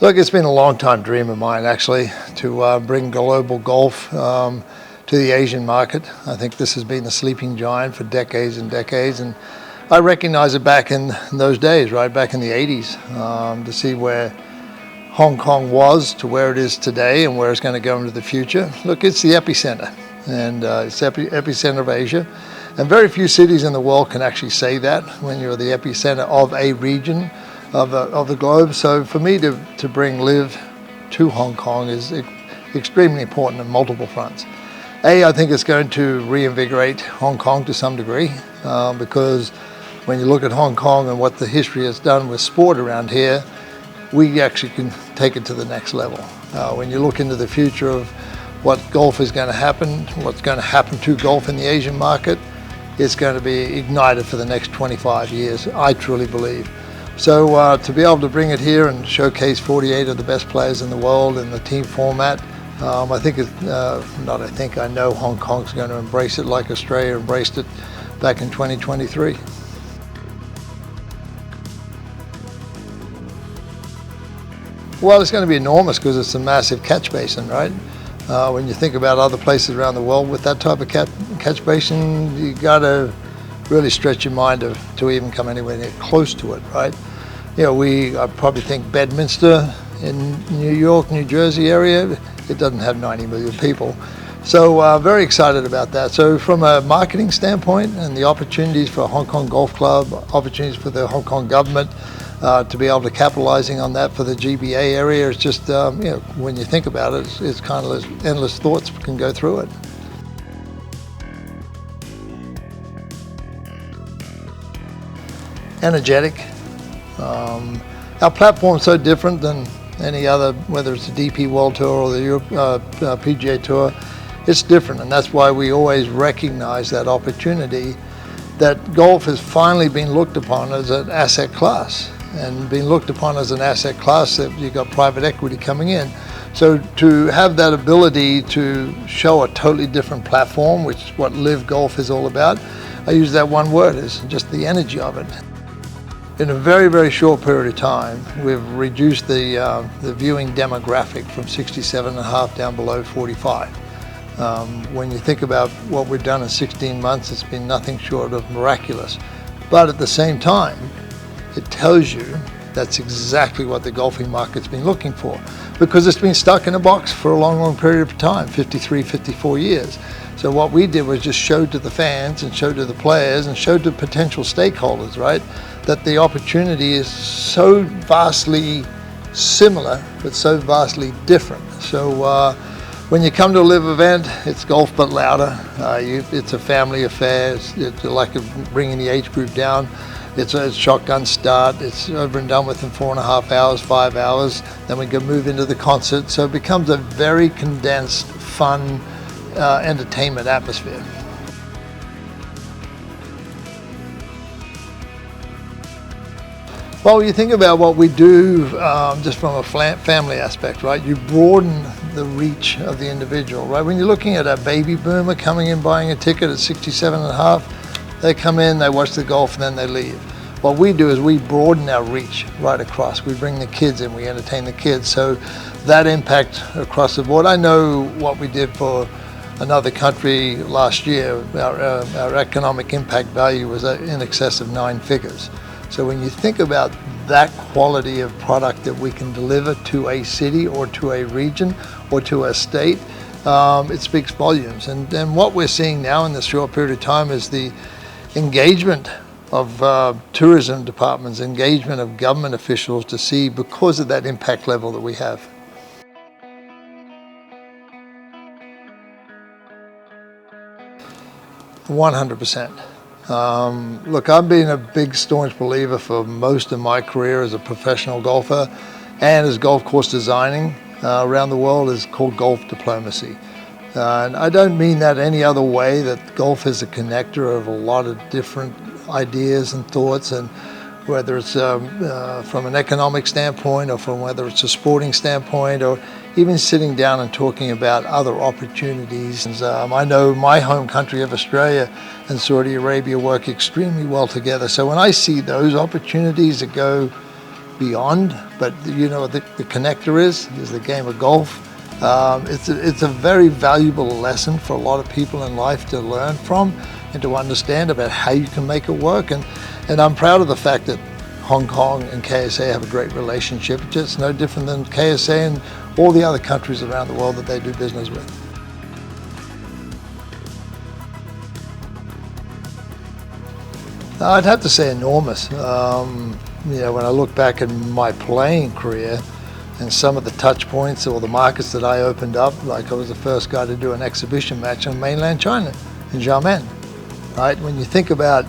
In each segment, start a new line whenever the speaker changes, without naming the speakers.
Look, it's been a long-time dream of mine, actually, to bring global golf to the Asian market. I think this has been a sleeping giant for decades and decades, and I recognize it back in those days, right back in the 80s, to see where Hong Kong was to where it is today and where it's going to go into the future. Look, it's the epicenter, and it's the epicenter of Asia. And very few cities in the world can actually say that when you're the epicenter of a region of the globe. So for me to bring LIV to Hong Kong is extremely important on multiple fronts. I think it's going to reinvigorate Hong Kong to some degree, because when you look at Hong Kong and what the history has done with sport around here, we actually can take it to the next level. When you look into the future of what golf is going to happen, what's going to happen to golf in the Asian market, it's going to be ignited for the next 25 years, I truly believe. So to be able to bring it here and showcase 48 of the best players in the world in the team format, I know Hong Kong's going to embrace it like Australia embraced it back in 2023. Well, it's going to be enormous because it's a massive catch basin, right? When you think about other places around the world with that type of catch basin, you got to really stretch your mind to even come anywhere near close to it, right? You know, I probably think Bedminster in New York, New Jersey area, it doesn't have 90 million people. So very excited about that. So from a marketing standpoint and the opportunities for Hong Kong Golf Club, opportunities for the Hong Kong government, to be able to capitalizing on that for the GBA area, it's just, when you think about it, it's kind of endless thoughts can go through it. Energetic. Our platform's so different than any other, whether it's the DP World Tour or the PGA Tour. It's different, and that's why we always recognize that opportunity that golf has finally been looked upon as an asset class, and being looked upon as an asset class that you've got private equity coming in. So to have that ability to show a totally different platform, which is what LIV Golf is all about, I use that one word, is just the energy of it. In a very, very short period of time, we've reduced the viewing demographic from 67.5 down below 45. When you think about what we've done in 16 months, it's been nothing short of miraculous. But at the same time, it tells you that's exactly what the golfing market's been looking for, because it's been stuck in a box for a long, long period of time, 53, 54 years. So what we did was just show to the fans and show to the players and show to potential stakeholders, right, that the opportunity is so vastly similar, but so vastly different. So when you come to a LIV event, it's golf but louder. It's a family affair. It's like bringing the age group down. It's a shotgun start. It's over and done within 4.5 hours, 5 hours. Then we can move into the concert. So it becomes a very condensed, fun, entertainment atmosphere. Well, you think about what we do just from a family aspect, right? You broaden the reach of the individual, right? When you're looking at a baby boomer coming in buying a ticket at 67.5, they come in, they watch the golf, and then they leave. What we do is we broaden our reach right across. We bring the kids in, we entertain the kids. So that impact across the board. I know what we did for another country last year. Our economic impact value was in excess of 9 figures. So when you think about that quality of product that we can deliver to a city or to a region or to a state, it speaks volumes. And what we're seeing now in this short period of time is the engagement of tourism departments, engagement of government officials to see, because of that impact level that we have. %100%. Look, I've been a big staunch believer for most of my career as a professional golfer and as golf course designing around the world, is called golf diplomacy. And I don't mean that any other way, that golf is a connector of a lot of different ideas and thoughts, and whether it's from an economic standpoint or from whether it's a sporting standpoint, or even sitting down and talking about other opportunities. I know my home country of Australia and Saudi Arabia work extremely well together. So when I see those opportunities that go beyond, but you know what the connector is the game of golf. It's a very valuable lesson for a lot of people in life to learn from and to understand about how you can make it work. And I'm proud of the fact that Hong Kong and KSA have a great relationship. It's just no different than KSA and all the other countries around the world that they do business with. I'd have to say enormous. You know, when I look back at my playing career and some of the touch points or the markets that I opened up, like I was the first guy to do an exhibition match on mainland China in Xiamen, right? When you think about,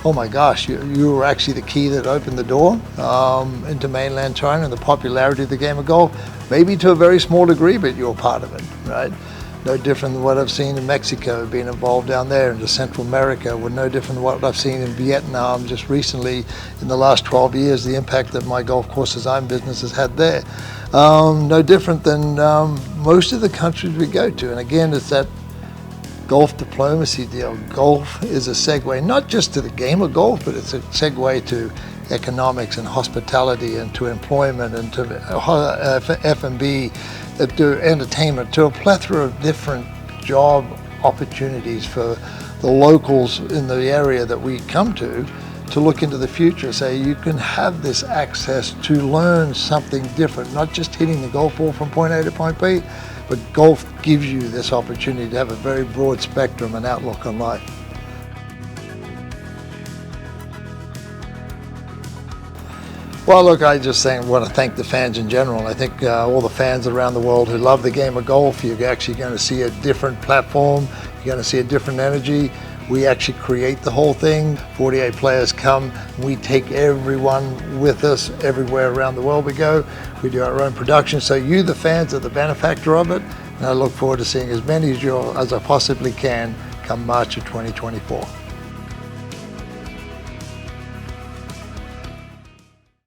oh my gosh, you were actually the key that opened the door into mainland China and the popularity of the game of golf, maybe to a very small degree, but you're part of it, right? No different than what I've seen in Mexico, being involved down there, into Central America, or no different than what I've seen in Vietnam just recently in the last 12 years, the impact that my golf course design business has had there. No different than most of the countries we go to. And again, it's that golf diplomacy deal. Golf is a segue, not just to the game of golf, but it's a segue to economics and hospitality and to employment and to F&B, to entertainment, to a plethora of different job opportunities for the locals in the area that we come to look into the future. Say you can have this access to learn something different, not just hitting the golf ball from point A to point B, but golf gives you this opportunity to have a very broad spectrum and outlook on life. Well, look, I just want to thank the fans in general. I think all the fans around the world who love the game of golf, you're actually going to see a different platform, you're going to see a different energy. We actually create the whole thing. 48 players come, we take everyone with us everywhere around the world we go. We do our own production, so you, the fans, are the benefactor of it, and I look forward to seeing as many as I possibly can come March of 2024.